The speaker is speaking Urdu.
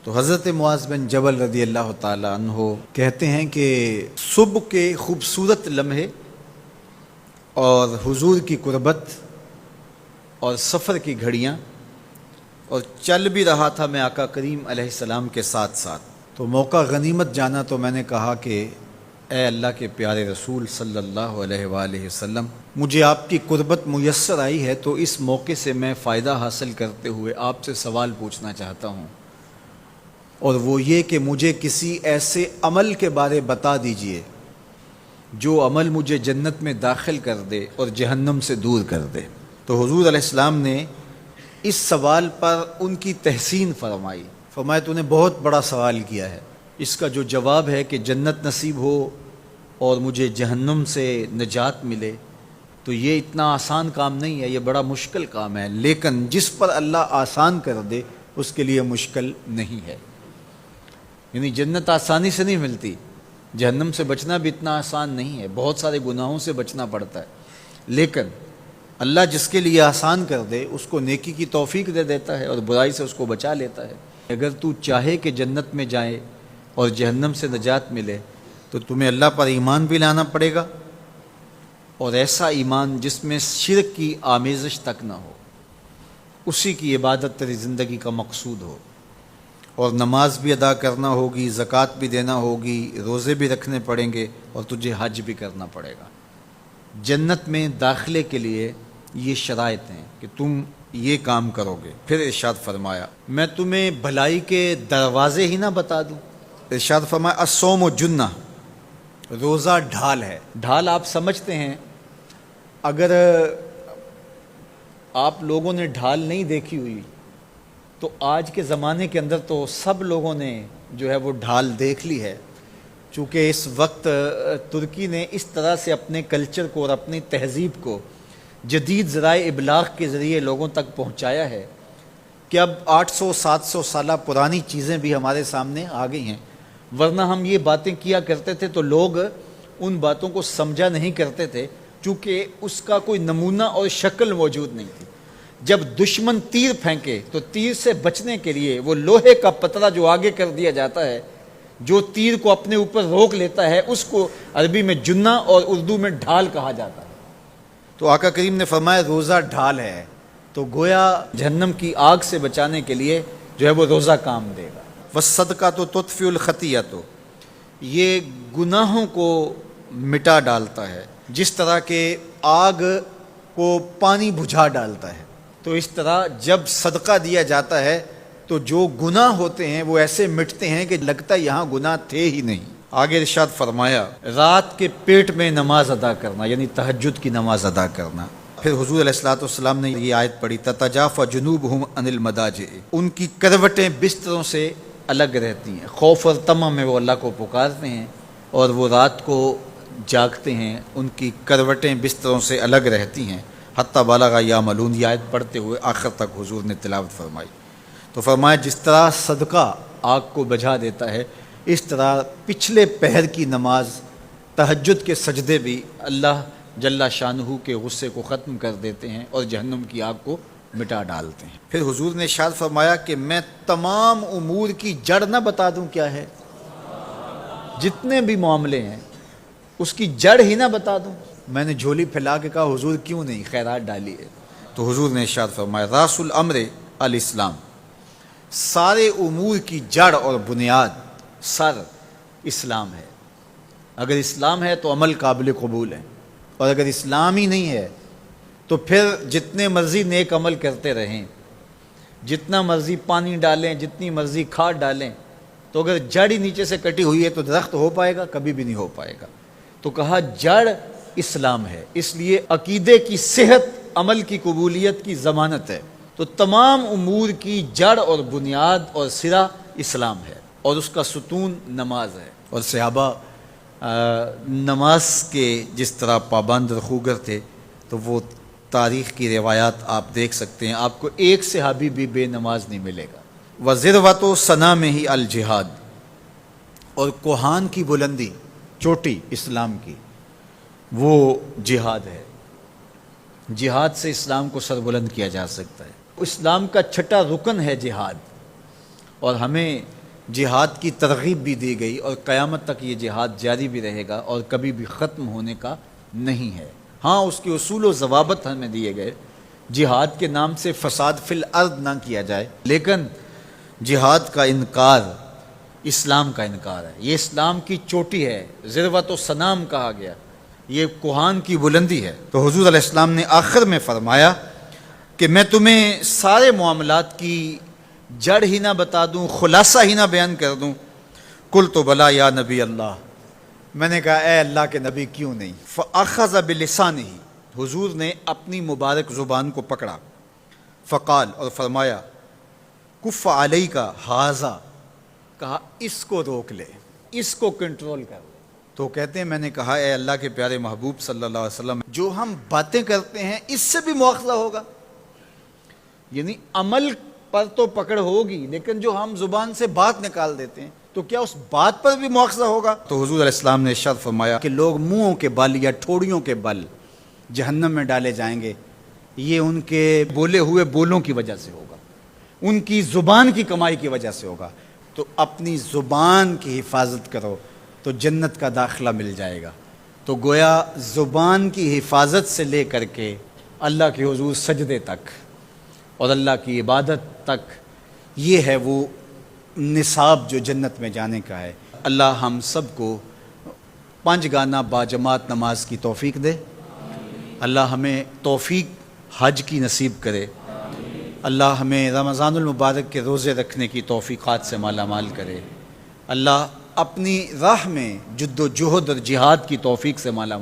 تو حضرت معاذ بن جبل رضی اللہ تعالی عنہ کہتے ہیں کہ صبح کے خوبصورت لمحے اور حضور کی قربت اور سفر کی گھڑیاں اور چل بھی رہا تھا میں آقا کریم علیہ السلام کے ساتھ ساتھ، تو موقع غنیمت جانا تو میں نے کہا کہ اے اللہ کے پیارے رسول صلی اللہ علیہ وآلہ وسلم، مجھے آپ کی قربت میسر آئی ہے تو اس موقع سے میں فائدہ حاصل کرتے ہوئے آپ سے سوال پوچھنا چاہتا ہوں، اور وہ یہ کہ مجھے کسی ایسے عمل کے بارے بتا دیجئے جو عمل مجھے جنت میں داخل کر دے اور جہنم سے دور کر دے۔ تو حضور علیہ السلام نے اس سوال پر ان کی تحسین فرمائی، فرمایا تو نے بہت بڑا سوال کیا ہے، اس کا جو جواب ہے کہ جنت نصیب ہو اور مجھے جہنم سے نجات ملے تو یہ اتنا آسان کام نہیں ہے، یہ بڑا مشکل کام ہے، لیکن جس پر اللہ آسان کر دے اس کے لیے مشکل نہیں ہے۔ یعنی جنت آسانی سے نہیں ملتی، جہنم سے بچنا بھی اتنا آسان نہیں ہے، بہت سارے گناہوں سے بچنا پڑتا ہے، لیکن اللہ جس کے لیے آسان کر دے اس کو نیکی کی توفیق دے دیتا ہے اور برائی سے اس کو بچا لیتا ہے۔ اگر تو چاہے کہ جنت میں جائے اور جہنم سے نجات ملے تو تمہیں اللہ پر ایمان بھی لانا پڑے گا، اور ایسا ایمان جس میں شرک کی آمیزش تک نہ ہو، اسی کی عبادت تیری زندگی کا مقصود ہو، اور نماز بھی ادا کرنا ہوگی، زکوٰۃ بھی دینا ہوگی، روزے بھی رکھنے پڑیں گے، اور تجھے حج بھی کرنا پڑے گا۔ جنت میں داخلے کے لیے یہ شرائط ہیں کہ تم یہ کام کرو گے۔ پھر ارشاد فرمایا میں تمہیں بھلائی کے دروازے ہی نہ بتا دوں۔ ارشاد فرمایا الصوم جنہ، روزہ ڈھال ہے۔ ڈھال آپ سمجھتے ہیں، اگر آپ لوگوں نے ڈھال نہیں دیکھی ہوئی تو آج کے زمانے کے اندر تو سب لوگوں نے جو ہے وہ ڈھال دیکھ لی ہے، چونکہ اس وقت ترکی نے اس طرح سے اپنے کلچر کو اور اپنی تہذیب کو جدید ذرائع ابلاغ کے ذریعے لوگوں تک پہنچایا ہے کہ اب 800-700 سالہ پرانی چیزیں بھی ہمارے سامنے آ گئی ہیں، ورنہ ہم یہ باتیں کیا کرتے تھے تو لوگ ان باتوں کو سمجھا نہیں کرتے تھے، چونکہ اس کا کوئی نمونہ اور شکل موجود نہیں تھی۔ جب دشمن تیر پھینکے تو تیر سے بچنے کے لیے وہ لوہے کا پتلا جو آگے کر دیا جاتا ہے، جو تیر کو اپنے اوپر روک لیتا ہے، اس کو عربی میں جنہ اور اردو میں ڈھال کہا جاتا ہے۔ تو آقا کریم نے فرمایا روزہ ڈھال ہے، تو گویا جہنم کی آگ سے بچانے کے لیے جو ہے وہ روزہ کام دے گا۔ وَالصَّدْقَةُ تُطْفِئُ الْخَطِیَّةُ، یہ گناہوں کو مٹا ڈالتا ہے، جس طرح کہ آگ کو پانی بجھا ڈالتا ہے، تو اس طرح جب صدقہ دیا جاتا ہے تو جو گناہ ہوتے ہیں وہ ایسے مٹتے ہیں کہ لگتا ہے یہاں گناہ تھے ہی نہیں۔ آگے ارشاد فرمایا رات کے پیٹ میں نماز ادا کرنا، یعنی تہجد کی نماز ادا کرنا۔ پھر حضور علیہ الصلوۃ والسلام نے یہ آیت پڑھی تتجافی جنوبہم عن المضاجع، ان کی کروٹیں بستروں سے الگ رہتی ہیں، خوف اور طمع میں وہ اللہ کو پکارتے ہیں اور وہ رات کو جاگتے ہیں، ان کی کروٹیں بستروں سے الگ رہتی ہیں، حتی بلغ یعملون، یہ آیت پڑھتے ہوئے آخر تک حضور نے تلاوت فرمائی۔ تو فرمایا جس طرح صدقہ آگ کو بجھا دیتا ہے، اس طرح پچھلے پہر کی نماز، تہجد کے سجدے بھی اللہ جل شانہ کے غصے کو ختم کر دیتے ہیں اور جہنم کی آگ کو مٹا ڈالتے ہیں۔ پھر حضور نے ارشاد فرمایا کہ میں تمام امور کی جڑ نہ بتا دوں کیا ہے، جتنے بھی معاملے ہیں اس کی جڑ ہی نہ بتا دوں۔ میں نے جھولی پھیلا کے کہا حضور کیوں نہیں، خیرات ڈالی ہے، تو حضور نے ارشاد فرمایا راس الامر الاسلام، سارے امور کی جڑ اور بنیاد، سر اسلام ہے۔ اگر اسلام ہے تو عمل قابل قبول ہے، اور اگر اسلام ہی نہیں ہے تو پھر جتنے مرضی نیک عمل کرتے رہیں، جتنا مرضی پانی ڈالیں، جتنی مرضی کھاد ڈالیں، تو اگر جڑ ہی نیچے سے کٹی ہوئی ہے تو درخت ہو پائے گا؟ کبھی بھی نہیں ہو پائے گا۔ تو کہا جڑ اسلام ہے، اس لیے عقیدے کی صحت عمل کی قبولیت کی ضمانت ہے۔ تو تمام امور کی جڑ اور بنیاد اور سرا اسلام ہے، اور اس کا ستون نماز ہے۔ اور صحابہ نماز کے جس طرح پابند رخوگر تھے، تو وہ تاریخ کی روایات آپ دیکھ سکتے ہیں، آپ کو ایک صحابی بھی بے نماز نہیں ملے گا۔ وَذِرْوَةُ صَنَامِهِ الْجِهَاد، اور کوہان کی بلندی، چوٹی اسلام کی، وہ جہاد ہے۔ جہاد سے اسلام کو سربلند کیا جا سکتا ہے۔ اسلام کا چھٹا رکن ہے جہاد، اور ہمیں جہاد کی ترغیب بھی دی گئی، اور قیامت تک یہ جہاد جاری بھی رہے گا اور کبھی بھی ختم ہونے کا نہیں ہے۔ ہاں اس کے اصول و ضوابط ہمیں دیے گئے، جہاد کے نام سے فساد فی الارض نہ کیا جائے، لیکن جہاد کا انکار اسلام کا انکار ہے۔ یہ اسلام کی چوٹی ہے، ذروۃ و سنام کہا گیا، یہ کوہان کی بلندی ہے۔ تو حضور علیہ السلام نے آخر میں فرمایا کہ میں تمہیں سارے معاملات کی جڑ ہی نہ بتا دوں، خلاصہ ہی نہ بیان کر دوں؟ قلت بلا یا نبی اللہ، میں نے کہا اے اللہ کے نبی کیوں نہیں؟ فاخذ بلسانہ، حضور نے اپنی مبارک زبان کو پکڑا، فقال، اور فرمایا، کف علیک ھذا، کہا اس کو روک لے، اس کو کنٹرول کر۔ تو کہتے ہیں میں نے کہا اے اللہ کے پیارے محبوب صلی اللہ علیہ وسلم، جو ہم باتیں کرتے ہیں اس سے بھی مواخذہ ہوگا؟ یعنی عمل پر تو پکڑ ہوگی، لیکن جو ہم زبان سے بات نکال دیتے ہیں تو کیا اس بات پر بھی مواخذہ ہوگا؟ تو حضور علیہ السلام نے ارشاد فرمایا کہ لوگ منہوں کے بل یا ٹھوڑیوں کے بل جہنم میں ڈالے جائیں گے، یہ ان کے بولے ہوئے بولوں کی وجہ سے ہوگا، ان کی زبان کی کمائی کی وجہ سے ہوگا۔ تو اپنی زبان کی حفاظت کرو تو جنت کا داخلہ مل جائے گا۔ تو گویا زبان کی حفاظت سے لے کر کے اللہ کے حضور سجدے تک اور اللہ کی عبادت تک، یہ ہے وہ نصاب جو جنت میں جانے کا ہے۔ اللہ ہم سب کو 5 گانا باجماعت نماز کی توفیق دے، اللہ ہمیں توفیق حج کی نصیب کرے، اللہ ہمیں رمضان المبارک کے روزے رکھنے کی توفیقات سے مالا مال کرے، اللہ اپنی راہ میں جد و جہد اور جہاد کی توفیق سے مالا مال